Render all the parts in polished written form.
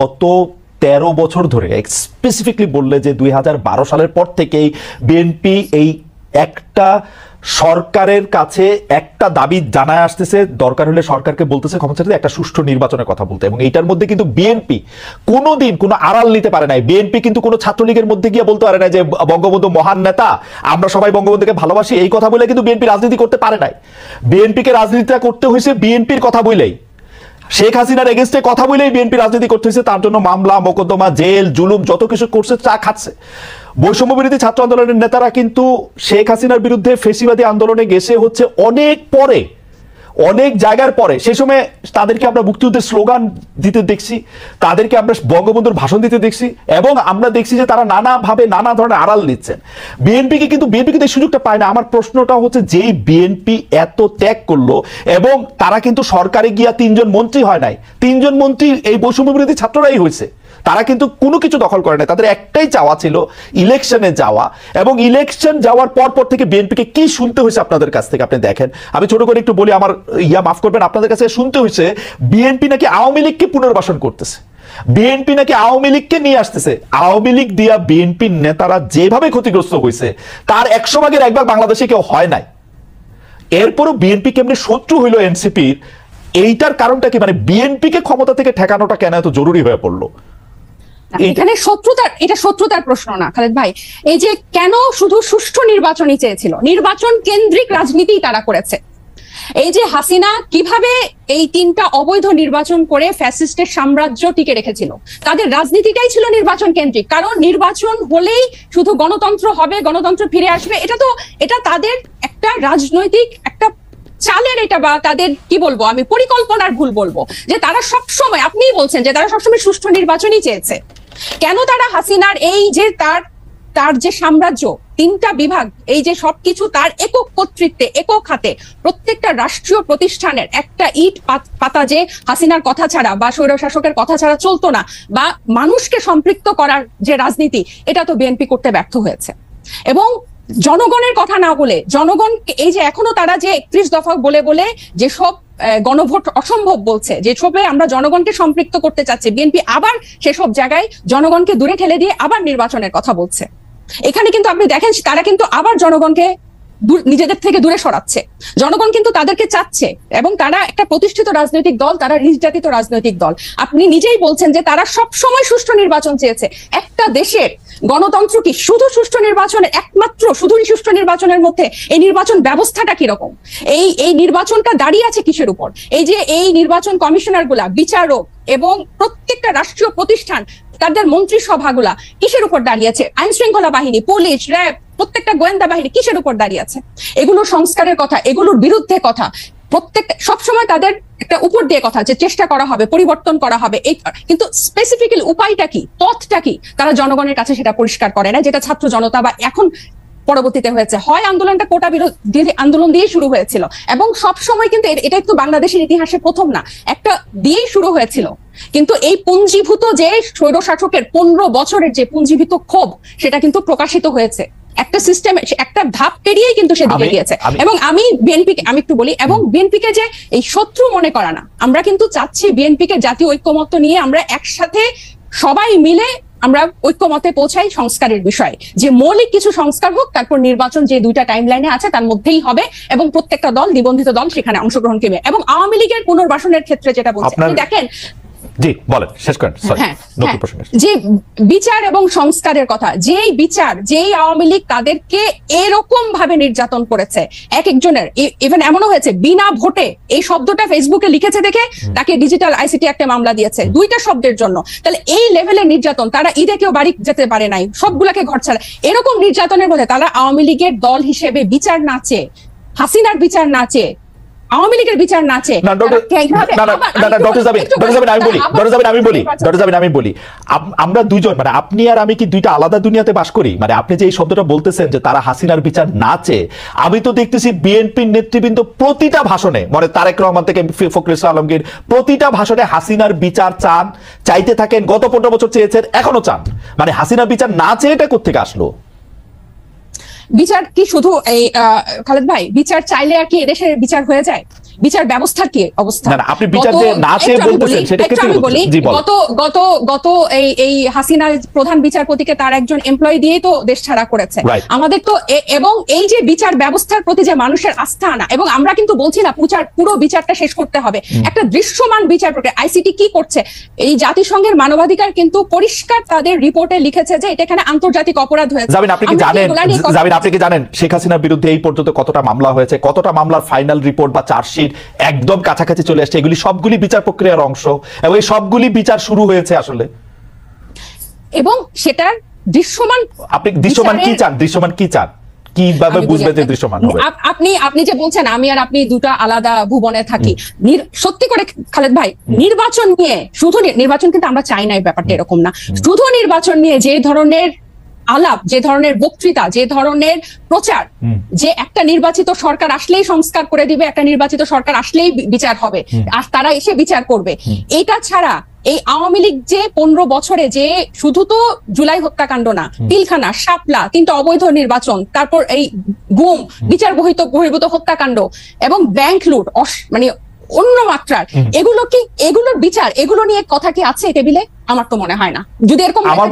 গত 13 বছর ধরে স্পেসিফিকলি বললে যে 2012 সালের পর থেকেই বিএনপি এই একটা সরকারের কাছে একটা দাবি জানায় আসতেছে, দরকার হলে সরকারকে বলতেছে ক্ষমতা চাইতে একটা সুষ্ঠু নির্বাচনের কথা বলতে। এবং এইটার মধ্যে কিন্তু বিএনপি কোনোদিন কোনো আড়াল নিতে পারে নাই। বিএনপি কিন্তু কোনো ছাত্রলীগের মধ্যে গিয়ে বলতে পারে না যে বঙ্গবন্ধু মহান নেতা, আমরা সবাই বঙ্গবন্ধুকে ভালোবাসি, এই কথা বলে কিন্তু বিএনপি রাজনীতি করতে পারে নাই। বিএনপিকে রাজনীতিটা করতে হয়েছে বিএনপির কথা বলেই, শেখ হাসিনার এগেনস্টে কথা বলেই বিএনপি রাজনীতি করতে হয়েছে। তার জন্য মামলা মোকদ্দমা জেল জুলুম যত কিছু করছে চা খাচ্ছে। বৈষম্য বিরোধী ছাত্র আন্দোলনের নেতারা কিন্তু শেখ হাসিনার বিরুদ্ধে ফেসিবাদী আন্দোলনে গেছে হচ্ছে অনেক পরে, অনেক জায়গার পরে। সেই সময় তাদেরকে আমরা মুক্তিযুদ্ধের স্লোগান দিতে দেখছি, তাদেরকে আমরা বঙ্গবন্ধুর ভাষণ দিতে দেখছি, এবং আমরা দেখছি যে তারা নানাভাবে নানা ধরনের আড়াল নিচ্ছেন। বিএনপি কিন্তু এই সুযোগটা পায় না। আমার প্রশ্নটা হচ্ছে, যেই বিএনপি এত ত্যাগ করলো এবং তারা কিন্তু সরকারে গিয়া 3 জন মন্ত্রী হয় নাই, 3 জন মন্ত্রী এই বৈষম্য বিরোধী ছাত্ররাই হয়েছে। তারা কিন্তু কোনো কিছু দখল করে নাই। তাদের একটাই চাওয়া ছিল ইলেকশনে যাওয়া, এবং ইলেকশন যাওয়ার পর থেকে বিএনপিকে কি শুনতে হয়েছে আপনাদের কাছ থেকে আপনি দেখেন। আমি ছোট করে একটু বলি, আমার মাফ করবেন, আপনাদের কাছে শুনতে হয়েছে বিএনপি নাকি আওয়ামী লীগকে পুনর্বাসন করতেছে, বিএনপি নাকি আওয়ামী লীগকে নিয়ে আসতেছে। আওয়ামী লীগ দিয়া বিএনপির নেতারা যেভাবে ক্ষতিগ্রস্ত হয়েছে তার 100 ভাগের 1 ভাগ বাংলাদেশে কেউ হয় নাই। এরপরও বিএনপি কেমনি শত্রু হইল এনসিপির, এইটার কারণটা কি? মানে বিএনপিকে ক্ষমতা থেকে ঠেকানোটা কেন এত জরুরি হয়ে পড়লো? এখানে এটা শত্রুতার প্রশ্ন না খালেদ ভাই। এই যে কেন শুধু সুষ্ঠু নির্বাচনই চেয়েছিল, নির্বাচন কেন্দ্রিক রাজনীতি তারা করেছে। এই যে হাসিনা কিভাবে এই 3টা অবৈধ নির্বাচন করে ফ্যাসিস্টের সাম্রাজ্য টিকে রেখেছিল, তাদের রাজনীতিটাই ছিল নির্বাচন কেন্দ্রিক। কারণ নির্বাচন হলেই শুধু গণতন্ত্র হবে, গণতন্ত্র ফিরে আসবে, এটা তাদের একটা রাজনৈতিক একটা চালের, এটা বা তাদের কি বলবো আমি, পরিকল্পনার ভুল বলবো। যে তারা সবসময়, আপনিই বলছেন যে তারা সবসময় সুষ্ঠু নির্বাচনই চেয়েছে। কেন তারা হাসিনার এই যে তার যে সাম্রাজ্য, 3টা বিভাগ, এই যে সবকিছু তার একক কর্তৃত্বে একক হাতে, প্রত্যেকটা রাষ্ট্রীয় প্রতিষ্ঠানের একটা ইট পাতা যে হাসিনার কথা ছাড়া বা স্বৈরশাসকের কথা ছাড়া চলতো না, বা মানুষকে সম্পৃক্ত করার যে রাজনীতি, এটা তো বিএনপি করতে ব্যর্থ হয়েছে। এবং জনগণের কথা না বলে, জনগণকে এই যে এখনো তারা যে 31 দফা বলে বলে যেসব গণভোট অসম্ভব বলছে, যেসবে আমরা জনগণকে সম্পৃক্ত করতে চাচ্ছি, বিএনপি আবার সেসব জায়গায় জনগণকে দূরে ঠেলে দিয়ে আবার নির্বাচনের কথা বলছে। এখানে কিন্তু আপনি দেখেন তারা কিন্তু আবার জনগণকে নিজেদের থেকে দূরে সরাচ্ছে। জনগণ কিন্তু তাদেরকে চাচ্ছে, এবং তারা একটা প্রতিষ্ঠিত রাজনৈতিক দল, তারা নির্যাতিত রাজনৈতিক দল। আপনি নিজেই বলছেন যে তারা সব সময় সুষ্ঠু নির্বাচন চেয়েছে। একটা দেশের গণতন্ত্র কি শুধু সুষ্ঠু নির্বাচনের, একমাত্র শুধুই সুষ্ঠু নির্বাচনের মধ্যে এই নির্বাচন ব্যবস্থাটা কিরকম? এই নির্বাচনটা দাঁড়িয়ে আছে কিসের উপর? এই যে এই নির্বাচন কমিশনার গুলা, বিচারক এবং প্রত্যেকটা রাষ্ট্রীয় প্রতিষ্ঠান, তাদের মন্ত্রিসভাগুলা কিসের উপর দাঁড়িয়ে আছে? আইন শৃঙ্খলা বাহিনী, পুলিশ, র্যাব, প্রত্যেকটা গোয়েন্দা বাহিনী কিসের উপর দাঁড়িয়ে আছে? এগুলো সংস্কারের কথা, এগুলোর বিরুদ্ধে কথা, প্রত্যেকটা সবসময় তাদের একটা উপর দিয়ে কথা, যে চেষ্টা করা হবে, পরিবর্তন করা হবে, কিন্তু স্পেসিফিক্যালি উপায়টা কি, পথটা কি, তারা জনগণের কাছে সেটা পরিষ্কার করে না। যেটা ছাত্র জনতা বা এখন পরবর্তীতে হয়েছে, হয় আন্দোলনটা কোটা বিরোধী আন্দোলন দিয়ে শুরু হয়েছিল, এবং সব সময় কিন্তু এটা একটু বাংলাদেশের ইতিহাসে প্রথম না, একটা দিয়েই শুরু হয়েছিল। কিন্তু এই পুঞ্জীভূত যে স্বৈরশাসকের 15 বছরের যে পুঞ্জীভূত ক্ষোভ, সেটা কিন্তু প্রকাশিত হয়েছে একটা সিস্টেম, একটা ধাপ পেরিয়েই কিন্তু সেদিকে গিয়েছে। এবং আমি একটু বলি, এবং বিএনপিকে যে এই শত্রু মনে করা না, আমরা কিন্তু চাচ্ছি বিএনপিকে জাতীয় ঐক্যমত্য নিয়ে আমরা একসাথে সবাই মিলে আমরা ঐক্যমতে পৌঁছাই সংস্কারের বিষয়ে, যে মৌলিক কিছু সংস্কার হোক, তারপর নির্বাচন যে 2টা টাইম লাইনে আছে তার মধ্যেই হবে, এবং প্রত্যেকটা দল, নিবন্ধিত দল সেখানে অংশগ্রহণ করবে। এবং আওয়ামী লীগের পুনর্বাসনের ক্ষেত্রে যেটা বলছেন, দেখেন, জি বলেন, শেষ করেন। যে বিচার এবং সংস্কারের কথা, যেই আওয়ামী লীগ তাদেরকে এরকম ভাবে নির্যাতন করেছে, এক একজনের, ইভেন এমনও হয়েছে বিনা ভোটে এই শব্দটা ফেসবুকে লিখেছে দেখে তাকে ডিজিটাল আইসিটি একটা মামলা দিয়েছে 2টা শব্দের জন্য। তাহলে এই লেভেলের নির্যাতন, তারা ঈদে কেউ বাড়ি যেতে পারে নাই, সবগুলাকে ঘর ছাড়া, এরকম নির্যাতনের মধ্যে তারা আওয়ামী লীগের দল হিসেবে বিচার না চেয়ে, হাসিনার বিচার না চেয়ে, আওয়ামী লীগের বিচার না চেয়ে, আমি বলি, আমরা দুইজন, মানে আপনি আর আমি কি 2টা আলাদা দুনিয়াতে বাস করি? মানে আপনি যে এই শব্দটা বলতেছেন যে তারা হাসিনার বিচার না চেয়ে, আমি তো দেখতেছি বিএনপির নেতৃবৃন্দ প্রতিটা ভাষণে, মানে তারেক রহমান থেকে ফখরুল ইসলাম আলমগীর, প্রতিটা ভাষণে হাসিনার বিচার চাইতে থাকেন। গত 15 বছর চেয়েছেন, এখনো চান। মানে হাসিনার বিচার না চেয়ে এটা কোত্থেকে আসলো? বিচার কি শুধু এই খালেদ ভাই, বিচার চাইলে আর কি এদেশের বিচার হয়ে যায়? বিচার ব্যবস্থার কি অবস্থা? না, আপনি বিচার যে না চেয়ে বলতেছেন সেটা একটু আমি বলি, গত এই হাসিনা প্রধান বিচারপতিকে তার একজন এমপ্লয়ি দিয়েই তো দেশ ছাড়া করেছে। আমাদের তো এবং এই যে বিচার ব্যবস্থার প্রতি যে মানুষের আস্থা আনা, এবং আমরা কিন্তু বলছি না পুরো বিচারটা শেষ করতে হবে, একটা দৃশ্যমান বিচার প্রক্রিয়া। আইসিটি কি করছে? এই জাতিসংঘের মানবাধিকার কিন্তু পরিষ্কার তাদের রিপোর্টে লিখেছে যে এটা এখানে আন্তর্জাতিক অপরাধ হয়েছে। আপনি কি জানেন শেখ হাসিনার বিরুদ্ধে এই পর্যন্ত কতটা মামলা হয়েছে, কতটা মামলার ফাইনাল রিপোর্ট বা চার্জশিট একদম কাছাকাছি চলে আসছে? এগুলি সবগুলি বিচার প্রক্রিয়ার অংশ এবং এই সবগুলি বিচার শুরু হয়েছে আসলে। এবং সেটার দৃশ্যমান, আপনি দৃশ্যমান কি চান? কিভাবে বুঝবে যে দৃশ্যমান হবে? আপনি যে বলছেন আমি আর আপনি দুটো আলাদা ভুবনে থাকি, সত্যি করে খালেদ ভাই, নির্বাচন নিয়ে শুধু নির্বাচন কিন্তু আমরা চাই না, এই ব্যাপারটা এরকম না। শুধু নির্বাচন নিয়ে যে ধরনের আলাপ, যে ধরনের বক্তৃতা, যে ধরনের প্রচার, যে একটা নির্বাচিত সরকার আসলেই সংস্কার করে দিবে, একটা নির্বাচিত সরকার আসলেই বিচার হবে আর তারা এসে বিচার করবে, এটা ছাড়া এই আওয়ামী লীগ যে 15 বছরে যে শুধু তো জুলাই হত্যাকাণ্ড না, পিলখানা, শাপলা, 3টা অবৈধ নির্বাচন, তারপর এই গুম, বিচার বহির্ভূত হত্যাকাণ্ড এবং ব্যাংক লুট, মানে অন্য মাত্রার, এগুলোর বিচার, এগুলো নিয়ে কথা কি আছে টেবিলে? আমার তো মনে হয় না। যদি এরকম আমার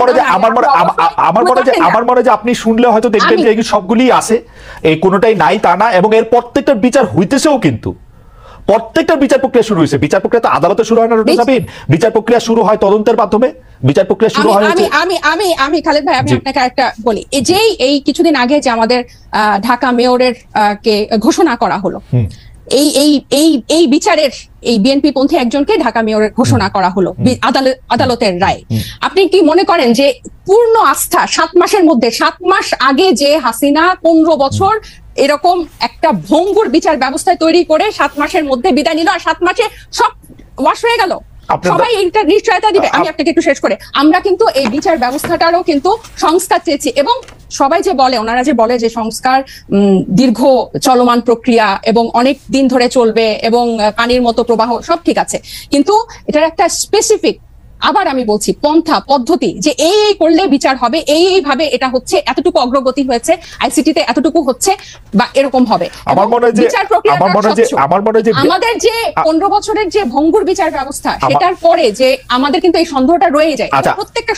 মনে হয় যে আপনি শুনলে হয়তো দেখবেন যে এই সবগুলি আছে, এই কোনোটাই নাই তা না, এবং এর প্রত্যেকটা বিচার হইতেছেও, কিন্তু প্রত্যেকটা বিচার প্রক্রিয়া শুরু হয়েছে। বিচার প্রক্রিয়া তো আদালতে শুরু হয় না, বিচার প্রক্রিয়া শুরু হয় তদন্তের মাধ্যমে, বিচার প্রক্রিয়া শুরু হয়। আমি খালেদ ভাই, আমি আপনাকে একটা বলি, এই কিছুদিন আগে যে আমাদের ঢাকা মেয়রের কে ঘোষণা করা হলো, এই বিচারের এই বিএনপি পন্থী একজনকে ঢাকা মেয়রের ঘোষণা করা হলো আদালতের রায়। আপনি কি মনে করেন যে পূর্ণ আস্থা 7 মাসের মধ্যে, 7 মাস আগে যে হাসিনা 15 বছর এরকম একটা ভঙ্গুর বিচার ব্যবস্থা তৈরি করে 7 মাসের মধ্যে বিদায় নিল, আর 7 মাসে সব ওয়াশ হয়ে গেল, সবাই এটা নিশ্চয়তা দিবে? আমি আপনাকে একটু শেষ করে, আমরা কিন্তু এই বিচার ব্যবস্থাটারও কিন্তু সংস্কার চেয়েছি, এবং সবাই যে বলে, ওনারা যে বলে যে সংস্কার দীর্ঘ চলমান প্রক্রিয়া এবং অনেক দিন ধরে চলবে এবং পানির মতো প্রবাহ, সব ঠিক আছে, কিন্তু এটার একটা স্পেসিফিক, আবার আমি বলছি, পন্থা পদ্ধতি, যে এই করলে বিচার হবে, এইভাবে এটা হচ্ছে, এতটুকু অগ্রগতি হয়েছে, আইসিটিতে এতটুকু হচ্ছে বা এরকম হবে। বিচার প্রক্রিয়া আমাদের যে 15 বছরের যে ভঙ্গুর বিচার ব্যবস্থা, সেটার পরে যে আমাদের কিন্তু এই সন্দেহটা রয়ে যায়, প্রত্যেকটা